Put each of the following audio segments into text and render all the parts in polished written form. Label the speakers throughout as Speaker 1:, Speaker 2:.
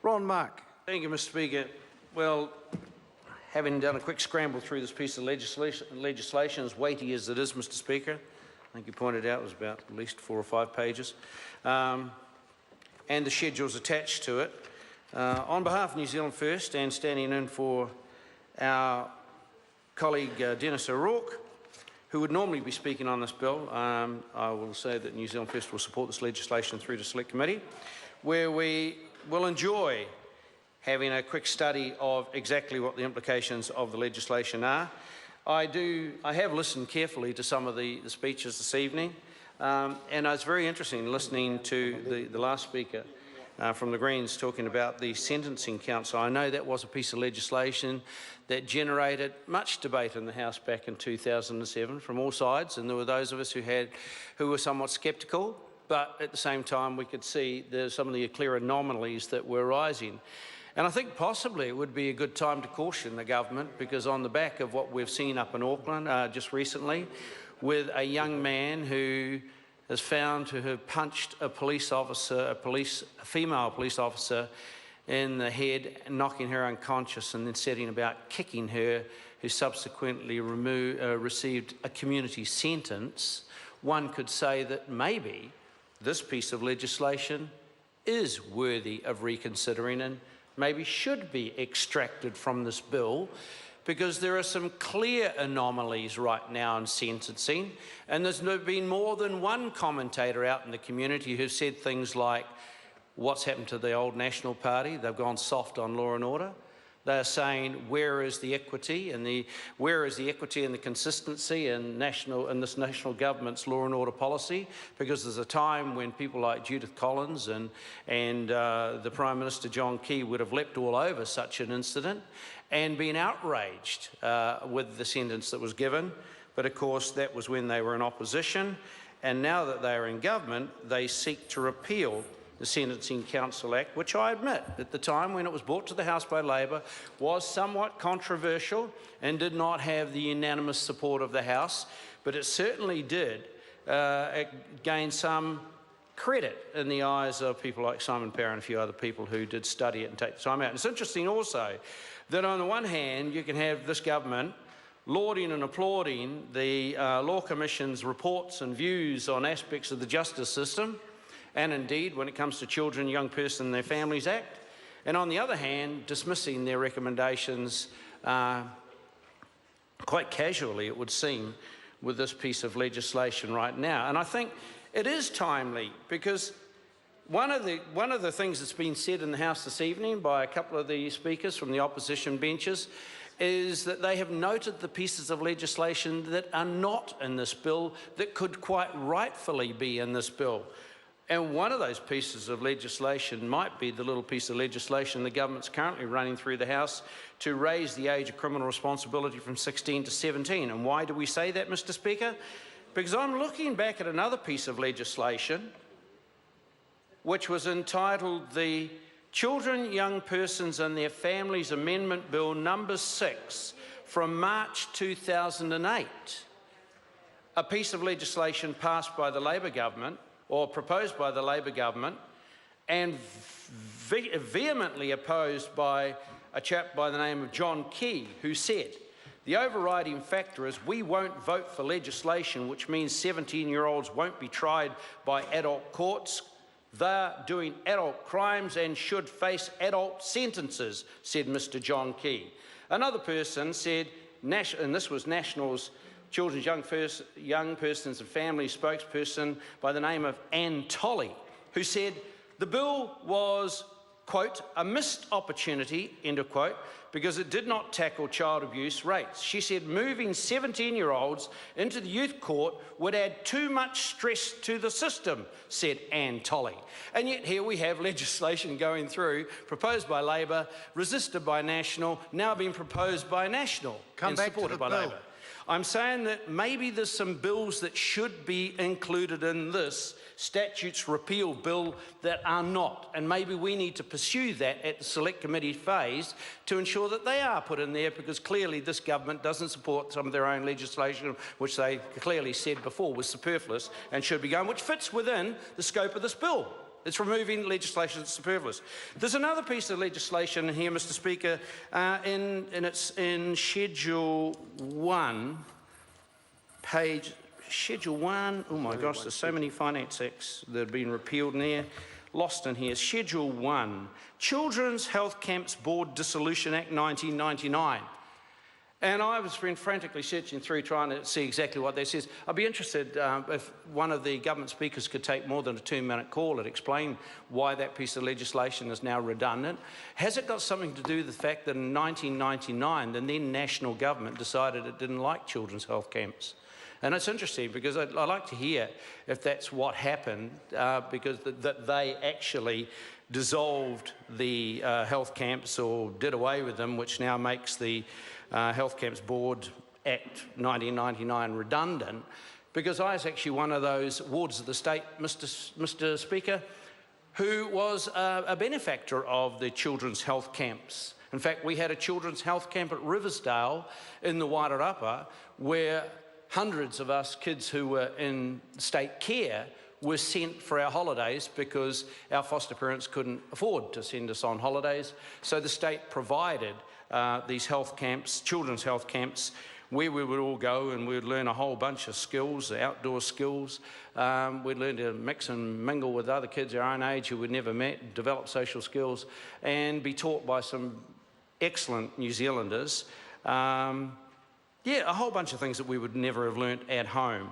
Speaker 1: Ron Mark.
Speaker 2: Thank you, Mr. Speaker. Well, having done a quick scramble through this piece of legislation, as weighty as it is, Mr. Speaker, I think you pointed out it was about at least 4 or 5 pages, and the schedules attached to it. On behalf of New Zealand First and standing in for our colleague Dennis O'Rourke, who would normally be speaking on this bill, I will say that New Zealand First will support this legislation through to Select Committee, where we will enjoy having a quick study of exactly what the implications of the legislation are. I have listened carefully to some of the speeches this evening, and it's very interesting listening to the last speaker from the Greens talking about the Sentencing Council. I know that was a piece of legislation that generated much debate in the House back in 2007 from all sides, and there were those of us who were somewhat sceptical, but at the same time we could see there's some of the clear anomalies that were rising. And I think possibly it would be a good time to caution the government, because on the back of what we've seen up in Auckland just recently, with a young man who is found to have punched a police officer, a female police officer, in the head, knocking her unconscious and then setting about kicking her, who subsequently received a community sentence, one could say that maybe this piece of legislation is worthy of reconsidering and maybe should be extracted from this bill, because there are some clear anomalies right now in sentencing, and there's been more than one commentator out in the community who said things like, what's happened to the old National Party? They've gone soft on law and order. They're saying, where is the equity and the consistency in this national government's law and order policy? Because there's a time when people like Judith Collins and the Prime Minister John Key would have leapt all over such an incident and been outraged with the sentence that was given. But of course, that was when they were in opposition. And now that they are in government, they seek to repeal the Sentencing Council Act, which I admit, at the time when it was brought to the House by Labor, was somewhat controversial and did not have the unanimous support of the House, but it certainly did gain some credit in the eyes of people like Simon Parr and a few other people who did study it and take the time out. And it's interesting also that on the one hand, you can have this government lauding and applauding the Law Commission's reports and views on aspects of the justice system, and indeed when it comes to Children, Young Person and Their Families Act, and on the other hand, dismissing their recommendations quite casually, it would seem, with this piece of legislation right now. And I think it is timely, because one of the things that's been said in the House this evening by a couple of the speakers from the opposition benches is that they have noted the pieces of legislation that are not in this bill that could quite rightfully be in this bill. And one of those pieces of legislation might be the little piece of legislation the government's currently running through the House to raise the age of criminal responsibility from 16 to 17. And why do we say that, Mr. Speaker? Because I'm looking back at another piece of legislation which was entitled the Children, Young Persons and Their Families Amendment Bill number 6 from March 2008. A piece of legislation passed by the Labor government, or proposed by the Labor government, and vehemently opposed by a chap by the name of John Key, who said, the overriding factor is we won't vote for legislation which means 17-year-olds won't be tried by adult courts. They're doing adult crimes and should face adult sentences, said Mr. John Key. Another person said, and this was National's Children's Young Persons and Families spokesperson by the name of Anne Tolley, who said the bill was, quote, a missed opportunity, end of quote, because it did not tackle child abuse rates. She said moving 17-year-olds into the youth court would add too much stress to the system, said Anne Tolley. And yet here we have legislation going through, proposed by Labor, resisted by National, now being proposed by National and supported by Labor. I'm saying that maybe there's some bills that should be included in this Statutes Repeal bill that are not, and maybe we need to pursue that at the Select Committee phase to ensure that they are put in there, because clearly this government doesn't support some of their own legislation, which they clearly said before was superfluous and should be going, which fits within the scope of this bill. It's removing legislation that's superfluous. There's another piece of legislation here, Mr. Speaker, and it's in Schedule 1, page Schedule 1. Oh my gosh, there's so many Finance Acts that have been repealed in there. Lost in here. Schedule 1, Children's Health Camps Board Dissolution Act 1999. And I was been frantically searching through trying to see exactly what that says. I'd be interested if one of the government speakers could take more than a 2-minute call and explain why that piece of legislation is now redundant. Has it got something to do with the fact that in 1999 the then national government decided it didn't like children's health camps? And it's interesting because I'd like to hear if that's what happened, because that they actually dissolved the health camps or did away with them, which now makes the Health Camps Board Act 1999 redundant. Because I was actually one of those wards of the state, Mr. Speaker, who was a benefactor of the children's health camps. In fact, we had a children's health camp at Riversdale in the Wairarapa where hundreds of us kids who were in state care were sent for our holidays because our foster parents couldn't afford to send us on holidays. So the state provided these health camps, children's health camps, where we would all go and we'd learn a whole bunch of skills, outdoor skills. We'd learn to mix and mingle with other kids our own age who we'd never met, develop social skills, and be taught by some excellent New Zealanders. Yeah, a whole bunch of things that we would never have learnt at home.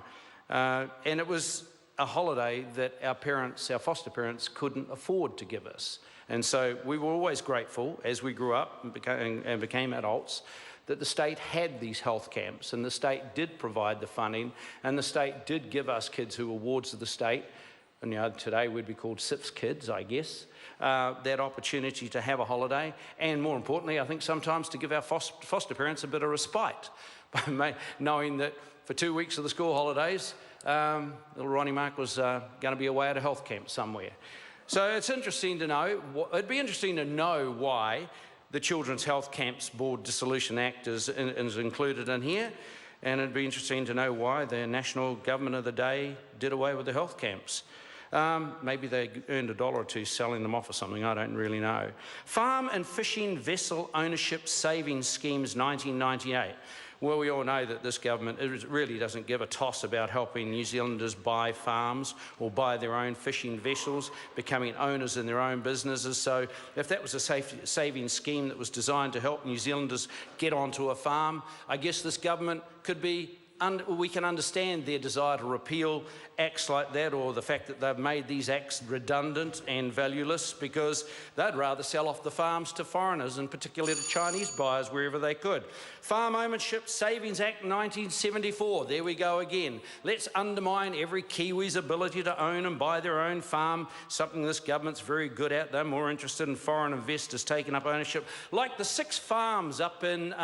Speaker 2: And it was a holiday that our parents, our foster parents, couldn't afford to give us. And so we were always grateful as we grew up and became adults that the state had these health camps and the state did provide the funding and the state did give us kids who were wards of the state, and you know, today we'd be called SIPS kids, I guess, that opportunity to have a holiday, and more importantly, I think sometimes to give our foster parents a bit of respite by knowing that for 2 weeks of the school holidays, little Ronnie Mark was going to be away at a health camp somewhere. So it's interesting to know, it'd be interesting to know why the Children's Health Camps Board Dissolution Act is included in here, and it'd be interesting to know why the national government of the day did away with the health camps. Maybe they earned $1 or $2 selling them off or something, I don't really know. Farm and Fishing Vessel Ownership Savings Schemes 1998. Well, we all know that this government really doesn't give a toss about helping New Zealanders buy farms or buy their own fishing vessels, becoming owners in their own businesses. So if that was a savings scheme that was designed to help New Zealanders get onto a farm, I guess this government could be we can understand their desire to repeal acts like that, or the fact that they've made these acts redundant and valueless because they'd rather sell off the farms to foreigners, and particularly to Chinese buyers wherever they could. Farm Ownership Savings Act 1974, there we go again. Let's undermine every Kiwi's ability to own and buy their own farm, something this government's very good at. They're more interested in foreign investors taking up ownership, like the 6 farms up in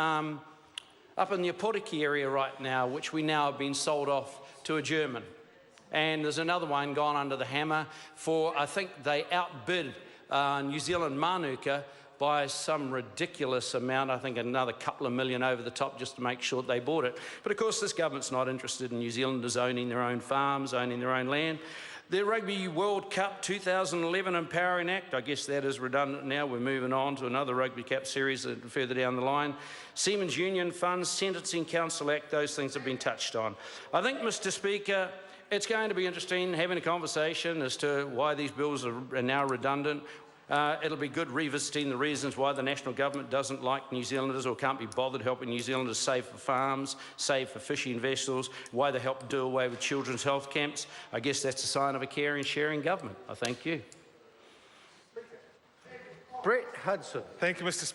Speaker 2: the Aporiki area right now, which we now have been sold off to a German. And there's another one gone under the hammer for, I think they outbid New Zealand Manuka by some ridiculous amount, I think another couple of million over the top just to make sure they bought it. But of course this government's not interested in New Zealanders owning their own farms, owning their own land. The Rugby World Cup 2011 Empowering Act, I guess that is redundant now. We're moving on to another Rugby Cup series further down the line. Seamen's Union Funds, Sentencing Council Act, those things have been touched on. I think, Mr. Speaker, it's going to be interesting having a conversation as to why these bills are now redundant. It'll be good revisiting the reasons why the national government doesn't like New Zealanders or can't be bothered helping New Zealanders save for farms, save for fishing vessels, why they help do away with children's health camps. I guess that's a sign of a caring, sharing government. I thank you.
Speaker 1: Brett Hudson.
Speaker 3: Thank you, Mr. Speaker.